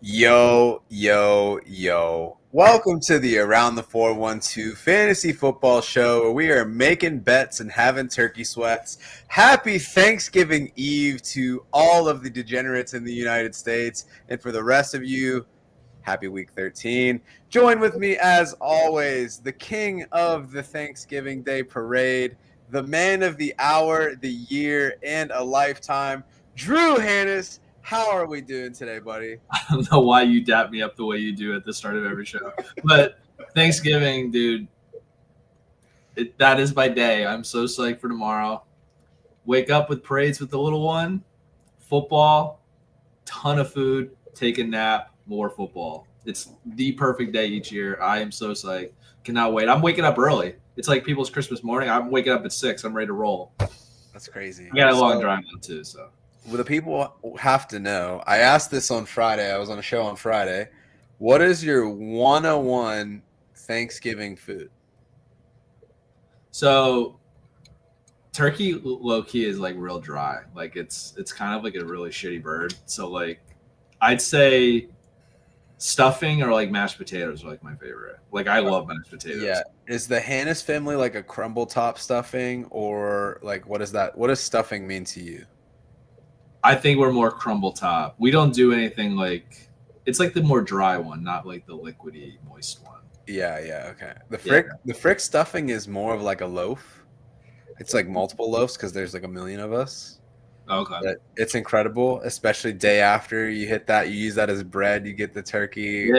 Yo, yo, yo. Welcome to the Around the 412 Fantasy Football Show where we are making bets and having turkey sweats. Happy Thanksgiving Eve to all of the degenerates in the United States. And for the rest of you, happy week 13. Join with me as always, the king of the Thanksgiving Day parade, the man of the hour, the year, and a lifetime, Drew Hannes. How are we doing today, buddy? I don't know why you dap me up the way you do at the start of every show. But Thanksgiving, dude, that is my day. I'm so psyched for tomorrow. Wake up with parades with the little one, football, ton of food, take a nap, more football. It's the perfect day each year. I am so psyched. Cannot wait. I'm waking up early. It's like people's Christmas morning. I'm waking up at 6. I'm ready to roll. That's crazy. I got a long drive now too, so. Well, the people have to know. I asked this on Friday. I was on a show on Friday. What is your 101 Thanksgiving food? So turkey low key is like real dry. Like it's kind of like a really shitty bird. So like I'd say stuffing or like mashed potatoes are like my favorite. Like I love mashed potatoes. Yeah. Is the Hannes family like a crumble top stuffing, or like what is that? What does stuffing mean to you? I think we're more crumble top. We don't do anything like it's like the more dry one, not like the liquidy moist one. Yeah, okay. The frick stuffing is more of like a loaf. It's like multiple loaves because there's like a million of us. Okay. But it's incredible, especially day after you hit that. You use that as bread. You get the turkey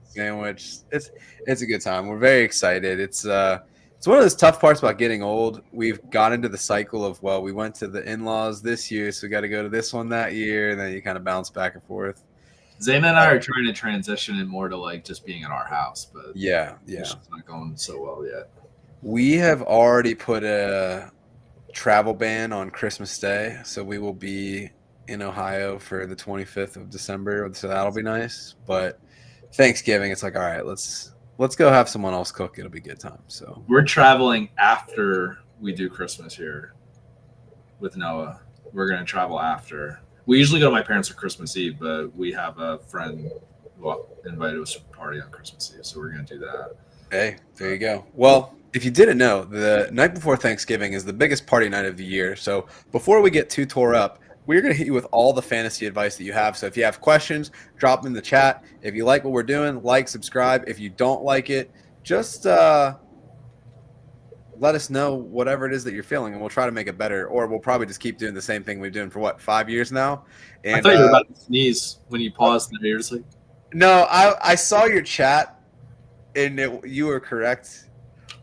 sandwich. It's a good time. We're very excited. It's one of those tough parts about getting old. We've got into the cycle of, well, we went to the in-laws this year, so we got to go to this one that year, and then you kind of bounce back and forth. Zayna and I are trying to transition it more to like just being at our house, but yeah, it's not going so well yet. We have already put a travel ban on Christmas Day, so we will be in Ohio for the 25th of December, so that'll be nice. But Thanksgiving, it's like, all right, let's go have someone else cook. It'll be a good time. So we're traveling after we do Christmas here with Noah. We're going to travel after. We usually go to my parents for Christmas Eve, but we have a friend who invited us to a party on Christmas Eve, so we're going to do that. Hey, there you go. Well, if you didn't know, the night before Thanksgiving is the biggest party night of the year. So before we get too tore up, we're going to hit you with all the fantasy advice that you have. So if you have questions, drop them in the chat. If you like what we're doing, like, subscribe. If you don't like it, just let us know whatever it is that you're feeling, and we'll try to make it better. Or we'll probably just keep doing the same thing we've been doing for, 5 years now? And I thought you were about to sneeze when you paused there. You're just like... No, I saw your chat, and you were correct.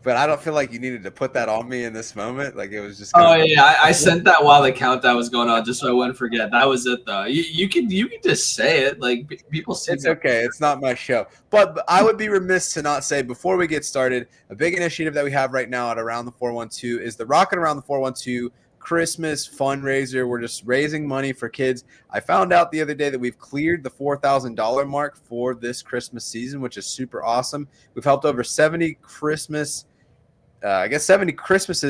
But I don't feel like you needed to put that on me in this moment. Like, it was just. I sent that while the countdown was going on, just so I wouldn't forget. That was it, though. You can just say it. Like, people see. It's okay. It's not my show. But I would be remiss to not say, before we get started, a big initiative that we have right now at Around the 412 is the Rockin' Around the 412 Christmas fundraiser. We're just raising money for kids. I found out the other day that we've cleared the $4,000 mark for this Christmas season, which is super awesome. We've helped over 70 Christmases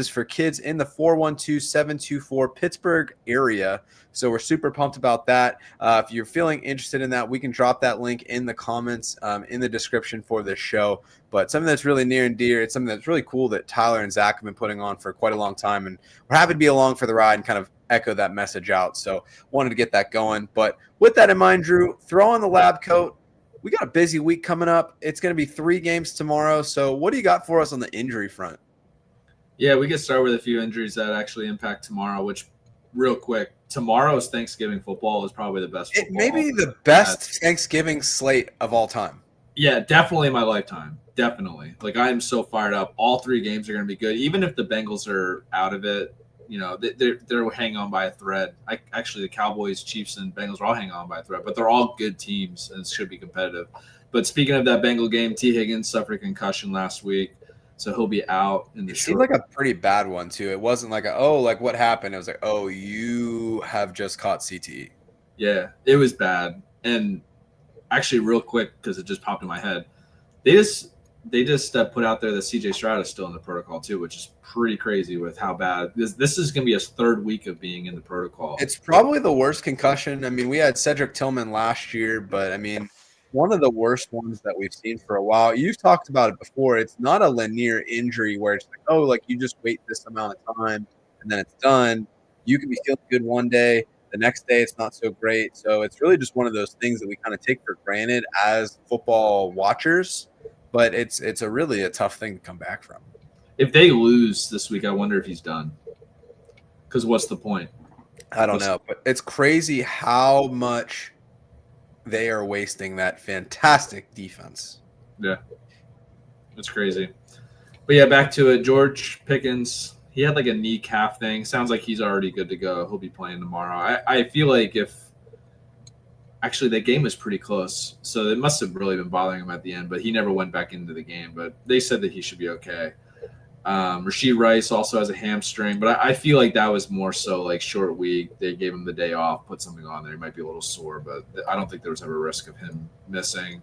for kids in the 412-724 Pittsburgh area. So we're super pumped about that. If you're feeling interested in that, we can drop that link in the comments in the description for this show. But something that's really near and dear, it's something that's really cool that Tyler and Zach have been putting on for quite a long time. And we're happy to be along for the ride and kind of echo that message out. So wanted to get that going. But with that in mind, Drew, throw on the lab coat. We got a busy week coming up. It's going to be 3 games tomorrow. So what do you got for us on the injury front? Yeah, we can start with a few injuries that actually impact tomorrow, which real quick, tomorrow's Thanksgiving football is probably the best football. It may be the best Thanksgiving slate of all time. Yeah, definitely in my lifetime. Definitely. Like, I am so fired up. All 3 games are going to be good. Even if the Bengals are out of it, you know, they're hanging on by a thread. Actually, the Cowboys, Chiefs, and Bengals are all hanging on by a thread, but they're all good teams and should be competitive. But speaking of that Bengal game, T. Higgins suffered a concussion last week, so he'll be out in the short. It seemed like a pretty bad one, too. It wasn't like, like what happened? It was like, oh, you have just caught CTE. Yeah, it was bad. And actually, real quick, because it just popped in my head, they just they just put out there that CJ Stroud is still in the protocol too, which is pretty crazy with how bad this is going to be his third week of being in the protocol. It's probably the worst concussion. I mean, we had Cedric Tillman last year, but I mean, one of the worst ones that we've seen for a while. You've talked about it before. It's not a linear injury where it's like, oh, like you just wait this amount of time and then it's done. You can be feeling good one day, the next day it's not so great. So it's really just one of those things that we kind of take for granted as football watchers. But it's a tough thing to come back from. If they lose this week, I wonder if he's done. Because what's the point? I don't know, but it's crazy how much they are wasting that fantastic defense. Yeah, it's crazy. But yeah, back to it. George Pickens, he had like a knee calf thing. Sounds like he's already good to go. He'll be playing tomorrow. I feel like actually that game was pretty close, so it must have really been bothering him at the end, but he never went back into the game. But they said that he should be okay. Rashid Rice also has a hamstring, but I feel like that was more so like short week. They gave him the day off, put something on there. He might be a little sore, but I don't think there was ever a risk of him missing.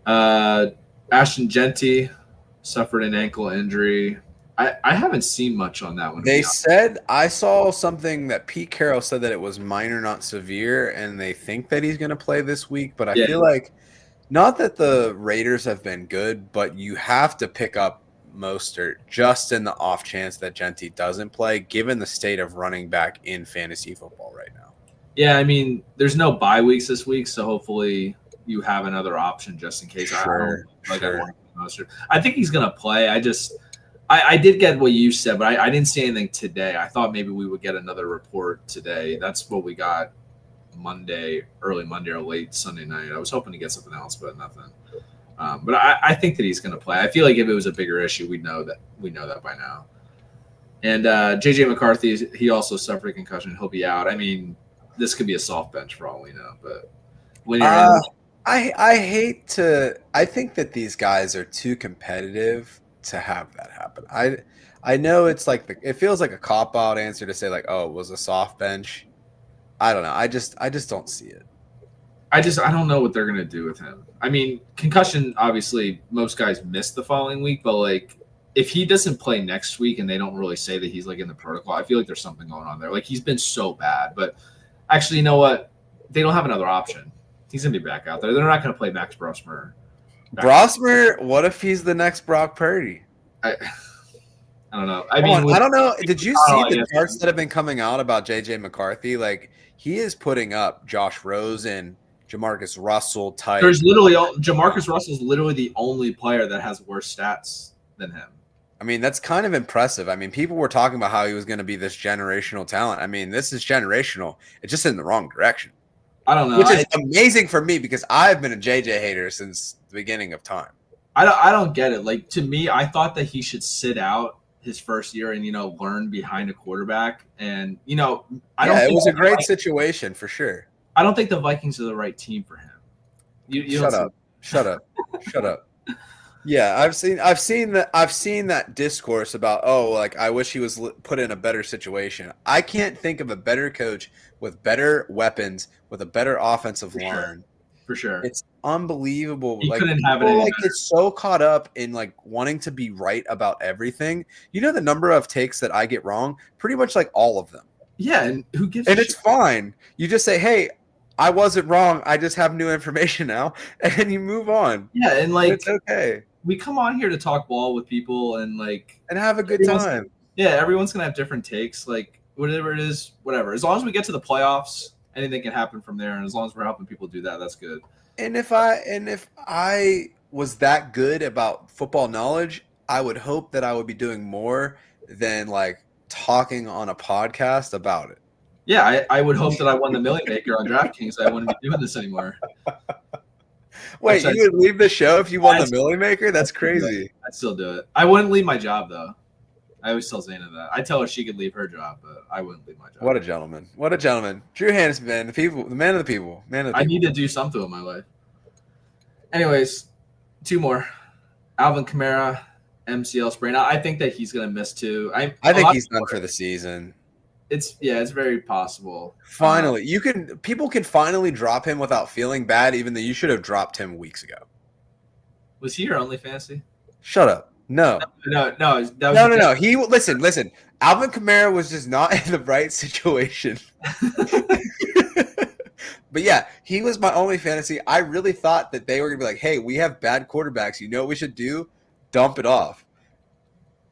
Ashton Genty suffered an ankle injury. I haven't seen much on that one. They said I saw something that Pete Carroll said that it was minor, not severe, and they think that he's going to play this week. But I feel like not that the Raiders have been good, but you have to pick up Mostert just in the off chance that Genty doesn't play, given the state of running back in fantasy football right now. Yeah, I mean, there's no bye weeks this week, so hopefully you have another option just in case. Sure. I think he's going to play. I did get what you said, but I didn't see anything today. I thought maybe we would get another report today. That's what we got early Monday or late Sunday night. I was hoping to get something else, but nothing. But I think that he's going to play. I feel like if it was a bigger issue, we know that by now. And JJ McCarthy, he also suffered a concussion. He'll be out. I mean, this could be a soft bench for all we know. But when you're I think that these guys are too competitive to have that happen. I know it's like it feels like a cop out answer to say like, oh, it was a soft bench. I don't know. I just don't see it. I don't know what they're gonna do with him. I mean, concussion, obviously most guys miss the following week, but like if he doesn't play next week and they don't really say that he's like in the protocol, I feel like there's something going on there. Like he's been so bad. But actually, you know what? They don't have another option. He's gonna be back out there. They're not gonna play Max Brosmer. What if he's the next Brock Purdy? I don't know. I don't know. Did you see the charts that have been coming out about JJ McCarthy? Like he is putting up Josh Rosen, Jamarcus Russell type. There's literally Jamarcus Russell is literally the only player that has worse stats than him. I mean, that's kind of impressive. I mean, people were talking about how he was going to be this generational talent. I mean, this is generational. It's just in the wrong direction. I don't know. Which is amazing for me because I've been a JJ hater since the beginning of time. I don't get it. Like to me, I thought that he should sit out his first year and learn behind a quarterback. And I don't. It was a great situation for sure. I don't think the Vikings are the right team for him. Shut up. Yeah, I've seen that discourse about I wish he was put in a better situation. I can't think of a better coach with better weapons with a better offensive line. For sure. It's unbelievable. He couldn't have it any better. It's so caught up in wanting to be right about everything. You know the number of takes that I get wrong? Pretty much all of them. Yeah, and who gives a shit? It's fine. You just say, "Hey, I wasn't wrong. I just have new information now," and you move on. Yeah, and it's okay. We come on here to talk ball with people and have a good time. Yeah, everyone's gonna have different takes. Whatever it is, whatever. As long as we get to the playoffs, anything can happen from there. And as long as we're helping people do that, that's good. And if I was that good about football knowledge, I would hope that I would be doing more than talking on a podcast about it. Yeah, I would hope that I won the Million Maker on DraftKings. I wouldn't be doing this anymore. Wait, you would leave the show if you won the Million Maker? That's crazy. I'd still do it. I wouldn't leave my job, though. I always tell Zaina that. I tell her she could leave her job, but I wouldn't leave my job. What a gentleman. What a gentleman. Drew Hannes, man. The man of the people. I need to do something with my life. Anyways, two more. Alvin Kamara, MCL sprain. I think that he's going to miss too. I think he's done for the season. It's very possible. Finally, people can finally drop him without feeling bad, even though you should have dropped him weeks ago. Was he your OnlyFantasy? Shut up. No. No. That was No. He listen. Alvin Kamara was just not in the right situation. But yeah, he was my only fantasy. I really thought that they were gonna be like, "Hey, we have bad quarterbacks. You know what we should do? Dump it off."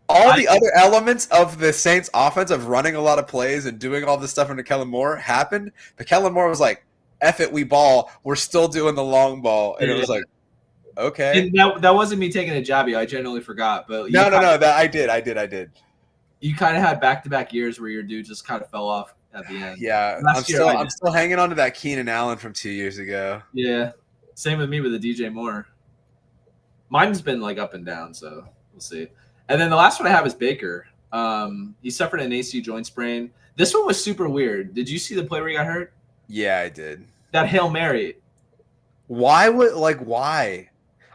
All the other elements of the Saints' offense of running a lot of plays and doing all this stuff under Kellen Moore happened, but Kellen Moore was like, "F it, we ball. We're still doing the long ball," and it was like, okay. And that wasn't me taking a jab. I genuinely forgot. But No. That I did. You kind of had back-to-back years where your dude just kind of fell off at the end. Yeah, I'm still hanging on to that Keenan Allen from 2 years ago. Yeah, same with me with the DJ Moore. Mine's been like up and down, so we'll see. And then the last one I have is Baker. He suffered an AC joint sprain. This one was super weird. Did you see the play where he got hurt? Yeah, I did. That Hail Mary. Why?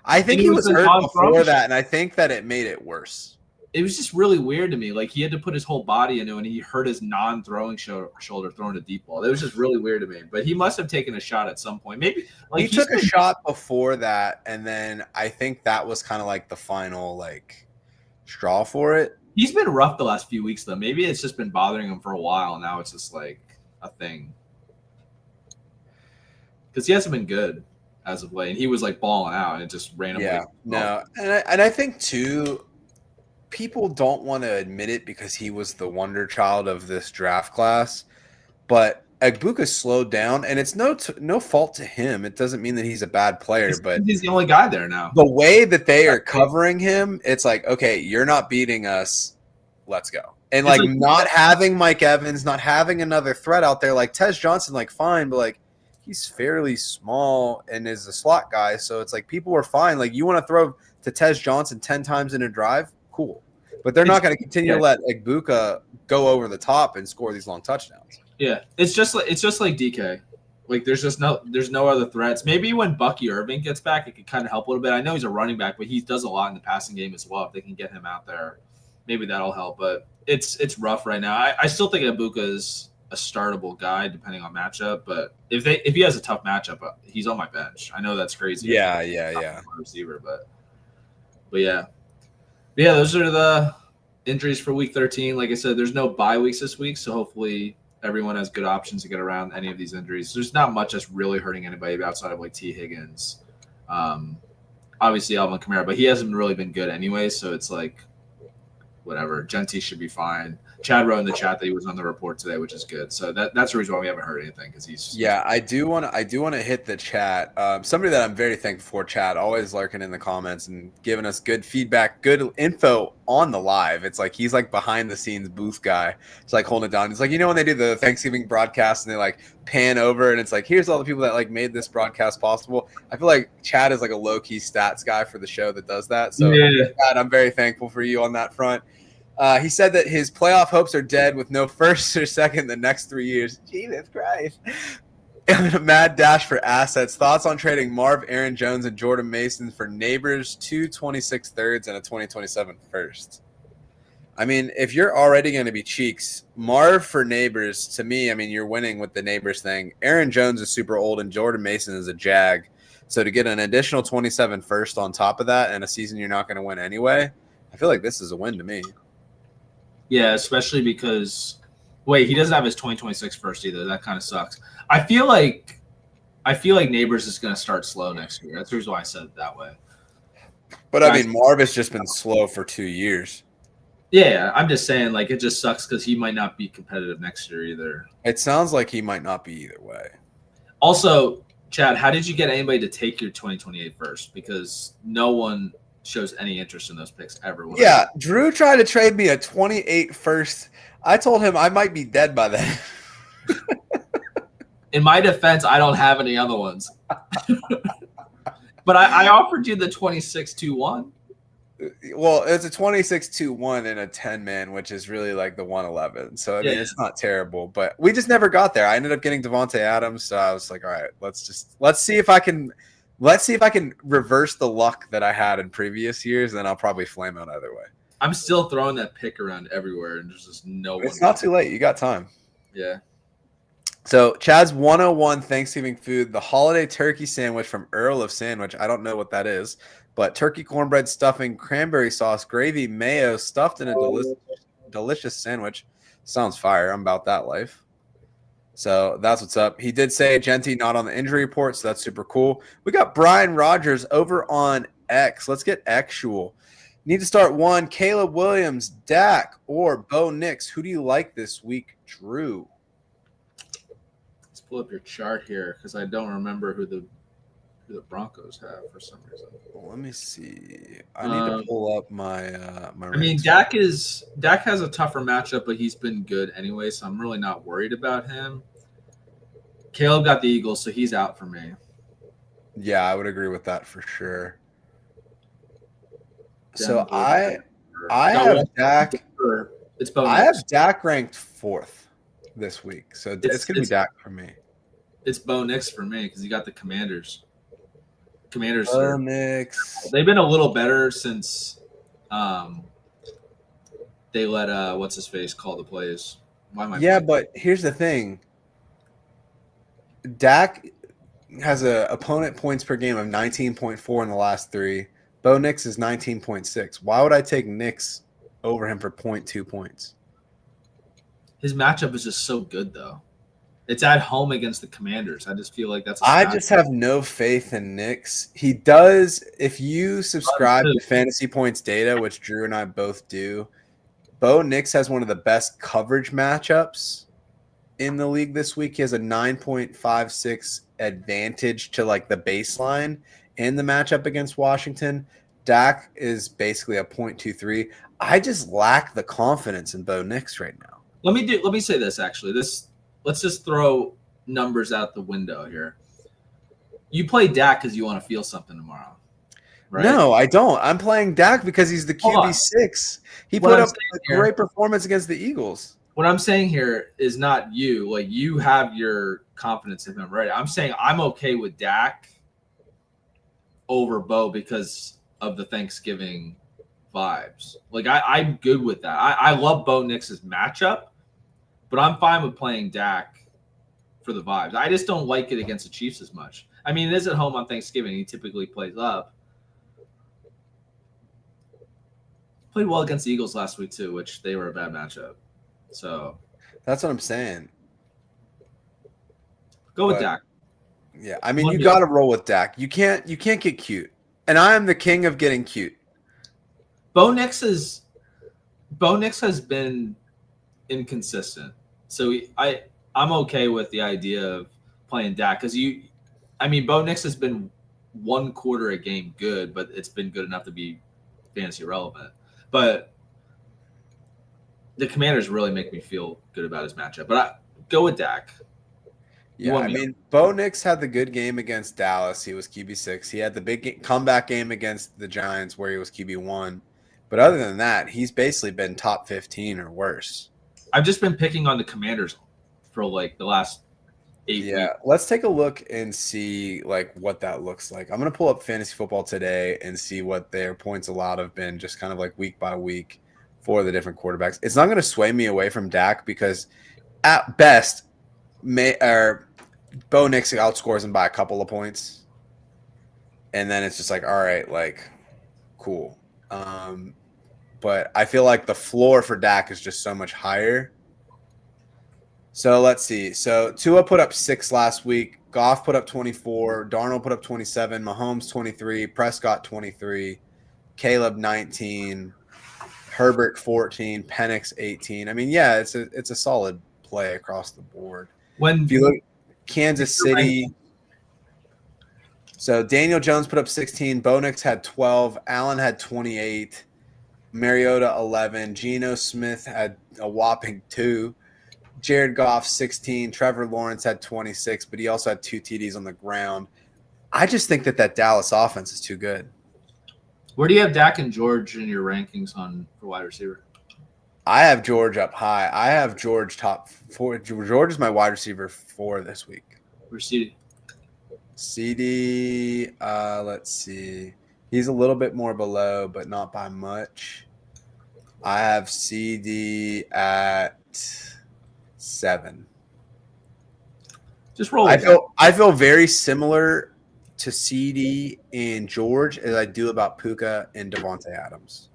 I think he was hurt before that, and I think that it made it worse. It was just really weird to me. Like, he had to put his whole body into it, and he hurt his non-throwing shoulder throwing a deep ball. It was just really weird to me. But he must have taken a shot at some point. Maybe he took a shot before that, and then I think that was kind of like the final straw for it. He's been rough the last few weeks, though. Maybe it's just been bothering him for a while, and now it's just like a thing. Because he hasn't been good as of late, and he was like balling out, and it just randomly. Yeah, no, and I think too, people don't want to admit it because he was the wonder child of this draft class, but Egbuka slowed down, and it's no fault to him. It doesn't mean that he's a bad player, but he's the only guy there now. The way that they are covering him, it's like, okay, you're not beating us, let's go. And like not having Mike Evans, not having another threat out there, like Tez Johnson, like fine, but like he's fairly small and is a slot guy, so it's like people are fine. Like you want to throw to Tez Johnson 10 times in a drive, cool. But they're not going to continue to let Egbuka go over the top and score these long touchdowns. Yeah, it's just like DK. Like there's no other threats. Maybe when Bucky Irving gets back, it could kind of help a little bit. I know he's a running back, but he does a lot in the passing game as well. If they can get him out there, maybe that'll help. But it's rough right now. I still think Egbuka is a startable guy depending on matchup. But if he has a tough matchup, he's on my bench. I know that's crazy. Yeah. Receiver, but yeah. Yeah, those are the injuries for week 13. Like I said, there's no bye weeks this week, so hopefully everyone has good options to get around any of these injuries. There's not much that's really hurting anybody outside of like T. Higgins. Obviously Alvin Kamara, but he hasn't really been good anyway, so it's like whatever. Genty should be fine. Chad wrote in the chat that he was on the report today, which is good. So that's the reason why we haven't heard anything because he's. Yeah, I do want to hit the chat. Somebody that I'm very thankful for, Chad, always lurking in the comments and giving us good feedback, good info on the live. It's like he's like behind the scenes booth guy. It's like holding it down. It's like when they do the Thanksgiving broadcast and they like pan over and it's like here's all the people that like made this broadcast possible. I feel like Chad is like a low key stats guy for the show that does that. So Chad, I'm very thankful for you on that front. He said that his playoff hopes are dead with no first or second the next 3 years. Jesus Christ. And a mad dash for assets. Thoughts on trading Marv, Aaron Jones, and Jordan Mason for Neighbors, 2 26 thirds, and a 2027 first. I mean, if you're already going to be cheeks, Marv for Neighbors, to me, I mean, you're winning with the Neighbors thing. Aaron Jones is super old, and Jordan Mason is a jag. So to get an additional 27 first on top of that in a season you're not going to win anyway, I feel like this is a win to me. Yeah, especially because he doesn't have his 2026 first either. That kind of sucks. I feel like Neighbors is going to start slow next year. That's the reason why I said it that way. But I mean, Marv has just been slow for 2 years. Yeah, I'm just saying like it just sucks because he might not be competitive next year either. It sounds like he might not be either way. Also, Chad, how did you get anybody to take your 2028 first? Because no one shows any interest in those picks ever. Yeah, Drew tried to trade me a 28 first. I told him I might be dead by then. In my defense, I don't have any other ones. But I offered you the 26-2-1. Well, it's a 26-2-1 and a 10-man, which is really like the 111. So I mean, it's not terrible, but we just never got there. I ended up getting Devontae Adams, so I was like, all right, let's see if I can reverse the luck that I had in previous years, and then I'll probably flame out either way. I'm still throwing that pick around everywhere, and there's just no one. It's not too late. You got time. Yeah. So Chad's 101 Thanksgiving food, the holiday turkey sandwich from Earl of Sandwich. I don't know what that is, but turkey cornbread stuffing, cranberry sauce, gravy, mayo, stuffed in a delicious sandwich. Sounds fire. I'm about that life. So that's what's up. He did say Genti not on the injury report, so that's super cool. We got Brian Rogers over on X. Let's get actual. Need to start one. Caleb Williams, Dak, or Bo Nix. Who do you like this week, Drew? Let's pull up your chart here because I don't remember who the Broncos have for some reason. Well, let me see. I need to pull up my my. I mean, Dak has a tougher matchup, but he's been good anyway, so I'm really not worried about him. Caleb got the Eagles, so he's out for me. Yeah, I would agree with that for sure. So I have Dak. It's Bo I Nix. have Dak ranked 4th this week, so it's gonna be Dak for me. It's Bo Nix for me because he got the Commanders. Commanders. Bo Nix. They've been a little better since they let what's his face call the plays. Why am I? Yeah, but here's the thing. Dak has a opponent points per game of 19.4 in the last 3. Bo Nix is 19.6. Why would I take Nix over him for 0.2 points? His matchup is just so good, though. It's at home against the Commanders. I just feel like that's. I just have no faith in Nix. He does. If you subscribe to Fantasy Points Data, which Drew and I both do, Bo Nix has one of the best coverage matchups in the league this week. He has a 9.56 advantage to like the baseline in the matchup against Washington. Dak is basically a 0.23. I just lack the confidence in Bo Nix right now. Let me say this actually. Let's just throw numbers out the window here. You play Dak because you want to feel something tomorrow, right? No, I don't. I'm playing Dak because he's the QB6. He put up a great performance against the Eagles. What I'm saying here is not you. Like, you have your confidence in him, right? I'm saying I'm okay with Dak over Bo because of the Thanksgiving vibes. Like, I'm good with that. I love Bo Nix's matchup, but I'm fine with playing Dak for the vibes. I just don't like it against the Chiefs as much. I mean, it is at home on Thanksgiving. He typically plays up. Played well against the Eagles last week too, which they were a bad matchup. So that's what I'm saying. Go with Dak. Yeah, I mean, you got to roll with Dak. You can't get cute, and I am the king of getting cute. Bo Nix has been inconsistent, so I'm okay with the idea of playing Dak because Bo Nix has been one quarter a game good, but it's been good enough to be fantasy relevant. But the Commanders really make me feel good about his matchup. But I go with Dak. Yeah, I mean, Bo Nix had the good game against Dallas. He was QB6. He had the big comeback game against the Giants where he was QB1. But other than that, he's basically been top 15 or worse. I've just been picking on the Commanders for like the last 8 weeks. Yeah, let's take a look and see like what that looks like. I'm going to pull up Fantasy Football today and see what their points allowed have been just kind of like week by week for the different quarterbacks. It's not going to sway me away from Dak because at best, Bo Nix outscores him by a couple of points. And then it's just like, all right, like, cool. But I feel like the floor for Dak is just so much higher. So let's see. So Tua put up 6 last week. Goff put up 24. Darnold put up 27. Mahomes 23. Prescott 23. Caleb 19. Herbert 14. Penix 18. I mean, yeah, it's a solid play across the board. If you look Kansas City. So Daniel Jones put up 16. Bo Nix had 12. Allen had 28. Mariota 11. Geno Smith had a whopping 2. Jared Goff 16. Trevor Lawrence had 26, but he also had 2 TDs on the ground. I just think that Dallas offense is too good. Where do you have Dak and George in your rankings for wide receiver? I have George up high. I have George top 4. George is my wide receiver 4 this week. Where's CD? CD, let's see. He's a little bit more below, but not by much. I have CD at 7. Just roll with it. I feel very similar to CD and George as I do about Puka and Devontae Adams.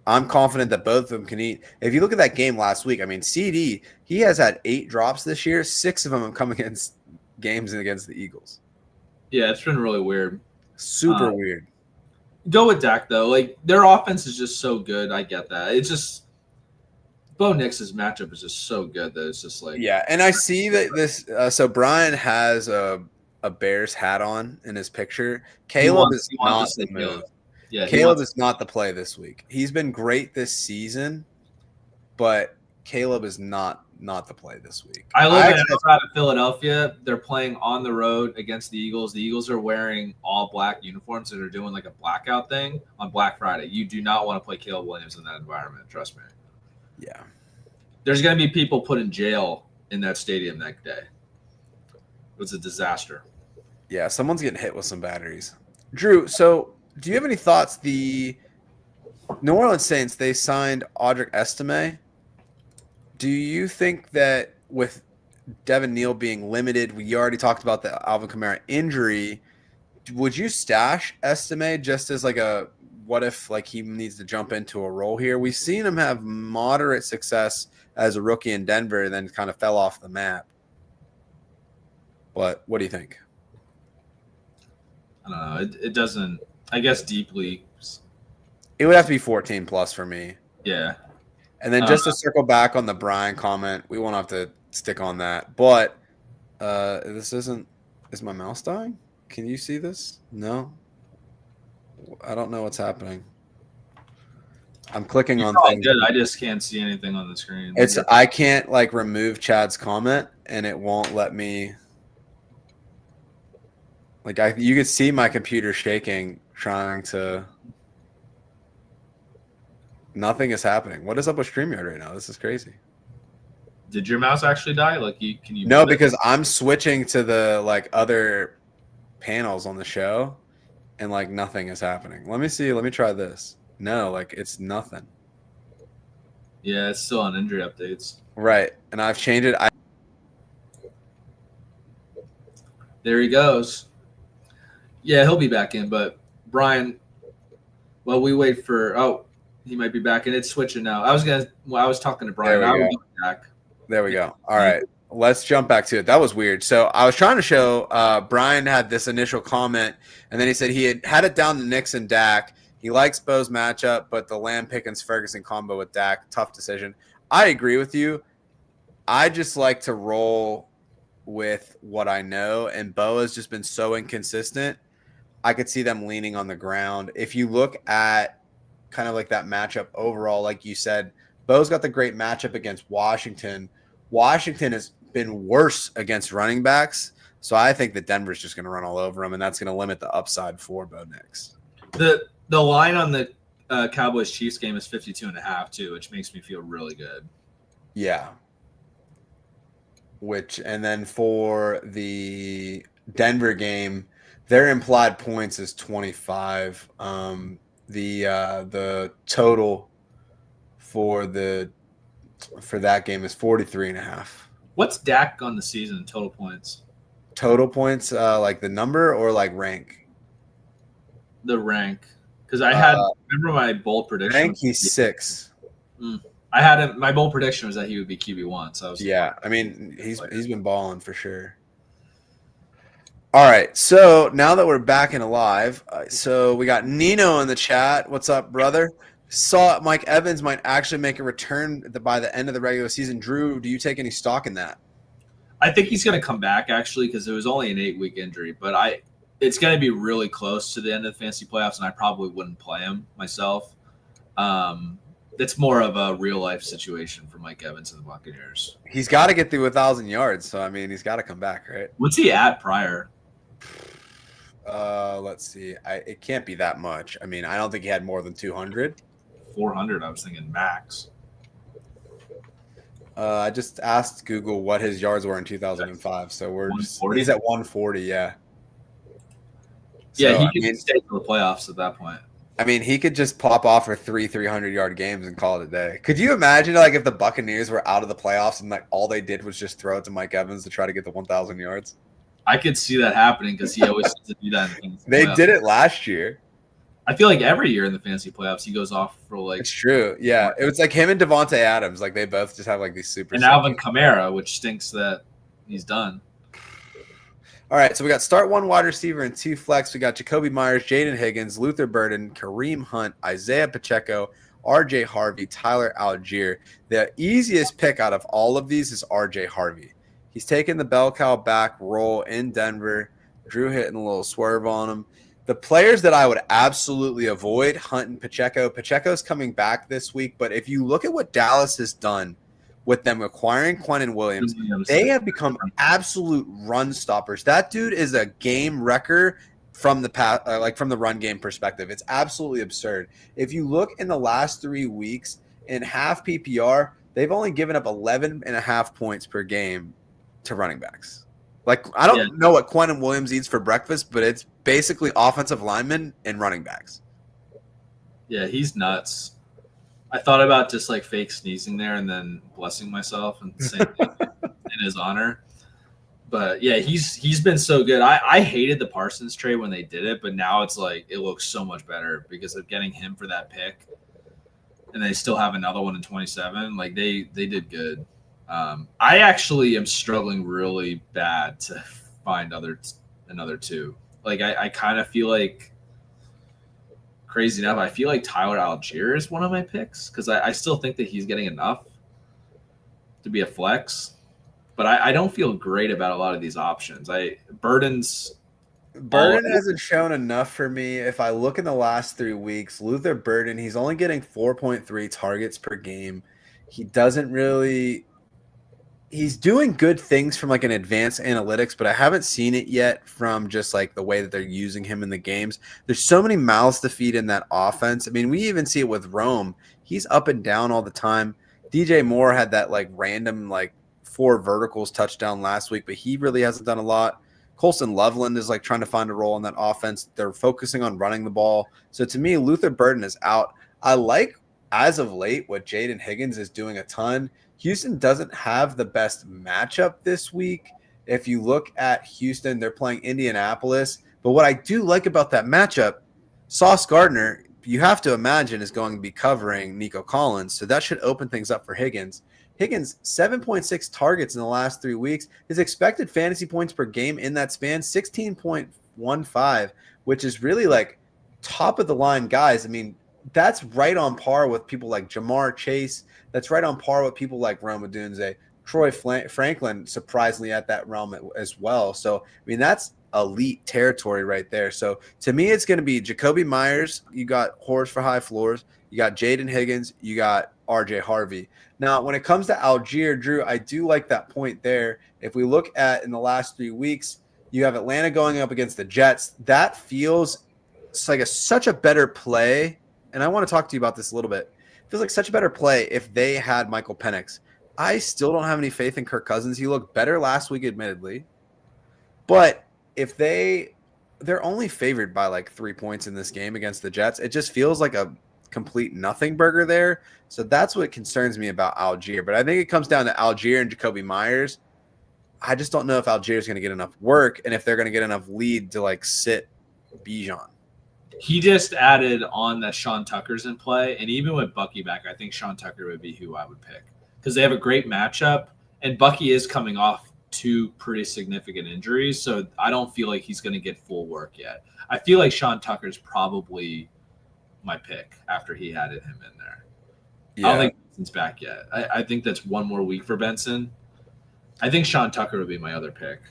I'm confident that both of them can eat. If you look at that game last week, I mean, CD, he has had 8 drops this year. 6 of them have come against games against the Eagles. Yeah, it's been really weird. Super weird. Go with Dak, though. Like, their offense is just so good. I get that. It's just Bo Nix's matchup is just so good that it's just like. Yeah, and I see that this so Brian has a Bears hat on in his picture. Caleb is not the move. Yeah, Caleb is not the play this week. He's been great this season, but Caleb is not the play this week. I live outside of Philadelphia. They're playing on the road against the Eagles. The Eagles are wearing all black uniforms and they're doing like a blackout thing on Black Friday. You do not want to play Caleb Williams in that environment. Trust me. Yeah. There's going to be people put in jail in that stadium that day. It was a disaster. Yeah, someone's getting hit with some batteries. Drew, so do you have any thoughts? The New Orleans Saints, they signed Audric Estime. Do you think that with Devin Neal being limited, we already talked about the Alvin Kamara injury, would you stash Estime just as like a what if like he needs to jump into a role here? We've seen him have moderate success as a rookie in Denver and then kind of fell off the map. But what do you think? I don't know. It doesn't, I guess, deeply. It would have to be 14 plus for me. Yeah. And then just to circle back on the Brian comment, we won't have to stick on that. But this isn't – is my mouse dying? Can you see this? No? I don't know what's happening. I'm clicking on things. Good. I just can't see anything on the screen. I can't like remove Chad's comment and it won't let me – like you could see my computer shaking trying to – nothing is happening. What is up with StreamYard right now? This is crazy. Did your mouse actually die? Like can you? No, because I'm switching to the like other panels on the show, and like nothing is happening. Let me see. Let me try this. No, like it's nothing. Yeah, it's still on injury updates. Right, and I've changed it. There he goes. Yeah, he'll be back in. But Brian, while we wait for he might be back, and it's switching now. I was talking to Brian. There we go. All right, let's jump back to it. That was weird. So I was trying to show Brian had this initial comment, and then he said he had it down to Knicks and Dak. He likes Bo's matchup, but the Lamb Pickens Ferguson combo with Dak, tough decision. I agree with you. I just like to roll with what I know, and Bo has just been so inconsistent. I could see them leaning on the ground. If you look at kind of like that matchup overall, like you said, Bo's got the great matchup against Washington. Washington has been worse against running backs, so I think that Denver's just going to run all over them, and that's going to limit the upside for Bo Nix. The line on the Cowboys-Chiefs game is 52.5 too, which makes me feel really good. Yeah. And then for the Denver game, their implied points is 25. The total for that game is 43.5. What's Dak on the season total points? Total points, like the number or like rank? The rank, because I remember my bold prediction. Rank, he's 6. I had him. My bold prediction was that he would be QB1. So I mean he's been balling for sure. All right, so now that we're back and alive, so we got Nino in the chat. What's up, brother? Saw Mike Evans might actually make a return by the end of the regular season. Drew, do you take any stock in that? I think he's going to come back, actually, because it was only an 8-week injury. But it's going to be really close to the end of the fantasy playoffs, and I probably wouldn't play him myself. It's more of a real-life situation for Mike Evans and the Buccaneers. He's got to get through 1,000 yards, so, I mean, he's got to come back, right? What's he at prior? Let's see. It can't be that much. I mean, I don't think he had more than 200. 400, I was thinking max. I just asked Google what his yards were in 2005, so he's at 140, yeah. Yeah, he can stay to the playoffs at that point. I mean, he could just pop off for 300-yard games and call it a day. Could you imagine, like, if the Buccaneers were out of the playoffs and, like, all they did was just throw it to Mike Evans to try to get the 1,000 yards? I could see that happening because he always seems to do that in the fantasy They playoffs. did it last year. I feel like every year in the fantasy playoffs, he goes off for like. It's true. Yeah. It was like him and Devontae Adams. Like, they both just have, like, these super. And Alvin Kamara, which stinks that he's done. All right, so we got start one wide receiver and two flex. We got Jacoby Myers, Jaden Higgins, Luther Burden, Kareem Hunt, Isaiah Pacheco, RJ Harvey, Tyler Algier. The easiest pick out of all of these is RJ Harvey. He's taking the bell cow back role in Denver. Drew hitting a little swerve on him. The players that I would absolutely avoid, Hunt and Pacheco. Pacheco's coming back this week, but if you look at what Dallas has done with them acquiring Quinnen Williams, they have become absolute run stoppers. That dude is a game wrecker from the from the run game perspective. It's absolutely absurd. If you look in the last 3 weeks in half PPR, they've only given up 11.5 points per game to running backs. Like, I don't know what Quinnen Williams eats for breakfast, but it's basically offensive linemen and running backs. Yeah, he's nuts. I thought about just like fake sneezing there and then blessing myself and saying in his honor. But yeah, he's been so good. I hated the Parsons trade when they did it, but now it's like it looks so much better because of getting him for that pick. And they still have another one in 27. Like they did good. I actually am struggling really bad to find another two. Like I kind of feel like, crazy enough, I feel like Tyler Algier is one of my picks because I still think that he's getting enough to be a flex, but I don't feel great about a lot of these options. Burden hasn't shown enough for me. If I look in the last 3 weeks, Luther Burden, he's only getting 4.3 targets per game. He doesn't really. He's doing good things from like an advanced analytics, but I haven't seen it yet from just like the way that they're using him in the games. There's so many mouths to feed in that offense. I mean, we even see it with Rome. He's up and down all the time. DJ Moore had that like random like 4 verticals touchdown last week, but he really hasn't done a lot. Colson Loveland is like trying to find a role in that offense. They're focusing on running the ball. So to me, Luther Burden is out. I like, as of late, what Jaden Higgins is doing a ton. Houston doesn't have the best matchup this week. If you look at Houston, they're playing Indianapolis. But what I do like about that matchup, Sauce Gardner, you have to imagine, is going to be covering Nico Collins. So that should open things up for Higgins. Higgins, 7.6 targets in the last 3 weeks. His expected fantasy points per game in that span, 16.15, which is really like top of the line guys. I mean, that's right on par with people like Jamar Chase. That's right on par with people like Rome Odunze. Troy Franklin, surprisingly, at that realm as well. So, I mean, that's elite territory right there. So, to me, it's going to be Jacoby Myers. You got Horse for high floors. You got Jaden Higgins. You got RJ Harvey. Now, when it comes to Algier, Drew, I do like that point there. If we look at in the last 3 weeks, you have Atlanta going up against the Jets. That feels like such a better play. And I want to talk to you about this a little bit. It feels like such a better play if they had Michael Penix. I still don't have any faith in Kirk Cousins. He looked better last week, admittedly. But if they're only favored by like 3 points in this game against the Jets, it just feels like a complete nothing burger there. So that's what concerns me about Algier. But I think it comes down to Algier and Jacoby Myers. I just don't know if Algier is going to get enough work and if they're going to get enough lead to like sit Bijan. He just added on that Sean Tucker's in play, and even with Bucky back, I think Sean Tucker would be who I would pick because they have a great matchup, and Bucky is coming off 2 pretty significant injuries, so I don't feel like he's going to get full work yet. I feel like Sean Tucker's probably my pick after he had him in there. Yeah. I don't think Benson's back yet. I think that's one more week for Benson. I think Sean Tucker would be my other pick.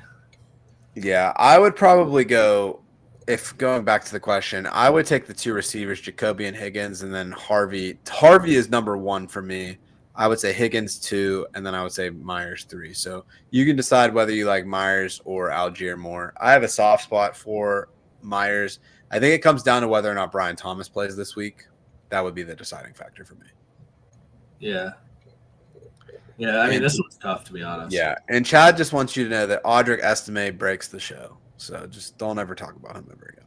Yeah, I would probably go. If going back to the question, I would take the 2 receivers, Jacoby and Higgins, and then Harvey. Harvey is number 1 for me. I would say Higgins 2, and then I would say Myers 3. So you can decide whether you like Myers or Algier more. I have a soft spot for Myers. I think it comes down to whether or not Brian Thomas plays this week. That would be the deciding factor for me. Yeah. Yeah, I mean, this one's tough, to be honest. Yeah, and Chad just wants you to know that Audric Estime breaks the show. So just don't ever talk about him ever again.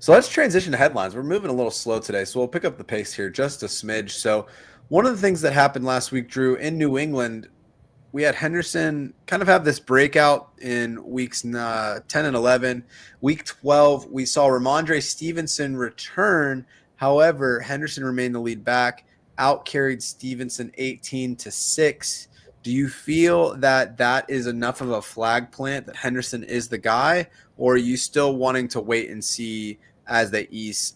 So let's transition to headlines. We're moving a little slow today, so we'll pick up the pace here just a smidge. So one of the things that happened last week, Drew, in New England, we had Henderson kind of have this breakout in weeks 10 and 11. Week 12, we saw Ramondre Stevenson return. However, Henderson remained the lead back, outcarried Stevenson 18-6. Do you feel that that is enough of a flag plant that Henderson is the guy, or are you still wanting to wait and see as they ease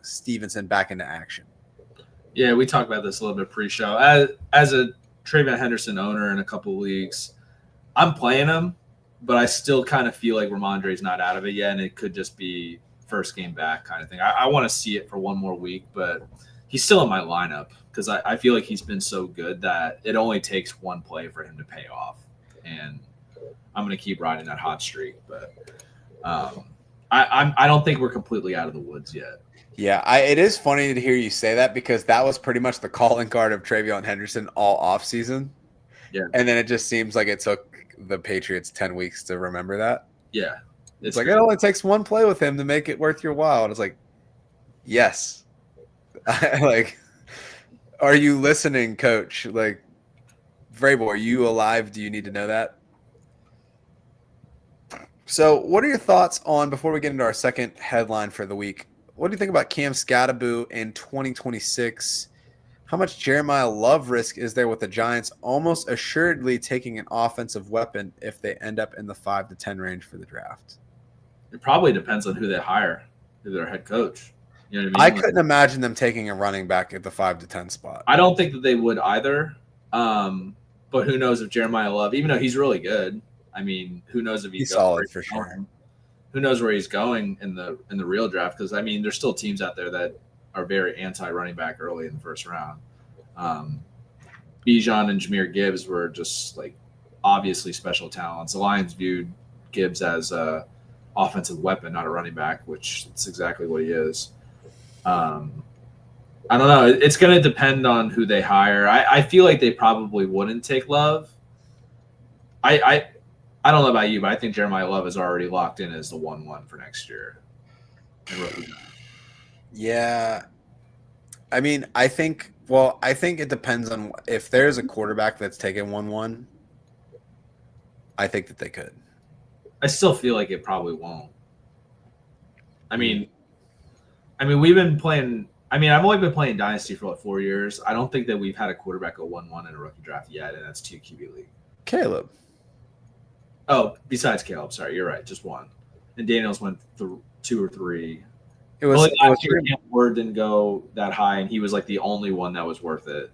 Stevenson back into action? Yeah, we talked about this a little bit pre-show. As a Travion Henderson owner in a couple of leagues, I'm playing him, but I still kind of feel like Ramondre's not out of it yet, and it could just be first game back kind of thing. I want to see it for one more week, but he's still in my lineup because I feel like he's been so good that it only takes one play for him to pay off, and I'm going to keep riding that hot streak. But I don't think we're completely out of the woods yet. Yeah, it is funny to hear you say that because that was pretty much the calling card of Travion Henderson all offseason. Yeah. And then it just seems like it took the Patriots 10 weeks to remember that. Yeah. It's like, it only takes one play with him to make it worth your while. And it's like, yes. Like, are you listening, coach? Like, Vrabel, are you alive? Do you need to know that? So what are your thoughts on, before we get into our second headline for the week, what do you think about Cam Scatterboo in 2026? How much Jeremiah Love risk is there with the Giants almost assuredly taking an offensive weapon if they end up in the 5 to 10 range for the draft? It probably depends on who they hire, who their head coach. You know what I I mean? couldn't imagine them taking a running back at the 5 to 10 spot. I don't think that they would either. But who knows if Jeremiah Love, even though he's really good, I mean, who knows if he's solid for sure. Who knows where he's going in the real draft? Because I mean, there's still teams out there that are very anti-running back early in the first round. Bijan and Jahmyr Gibbs were just like obviously special talents. The Lions viewed Gibbs as a offensive weapon, not a running back, which is exactly what he is. I don't know. It's going to depend on who they hire. I feel like they probably wouldn't take Love. I don't know about you, but I think Jeremiah Love is already locked in as the 1-1 for next year. Yeah. I mean, I think it depends on if there's a quarterback that's taken 1-1. I think that they could. I still feel like it probably won't. I mean, we've been playing. I mean, I've only been playing Dynasty for like 4 years. I don't think that we've had a quarterback go 1-1 in a rookie draft yet, and that's 2 QB league. Caleb. Oh, besides Caleb, sorry, you're right, just one. And Daniels went 2 or 3. It was last year. Word didn't go that high, and he was like the only one that was worth it.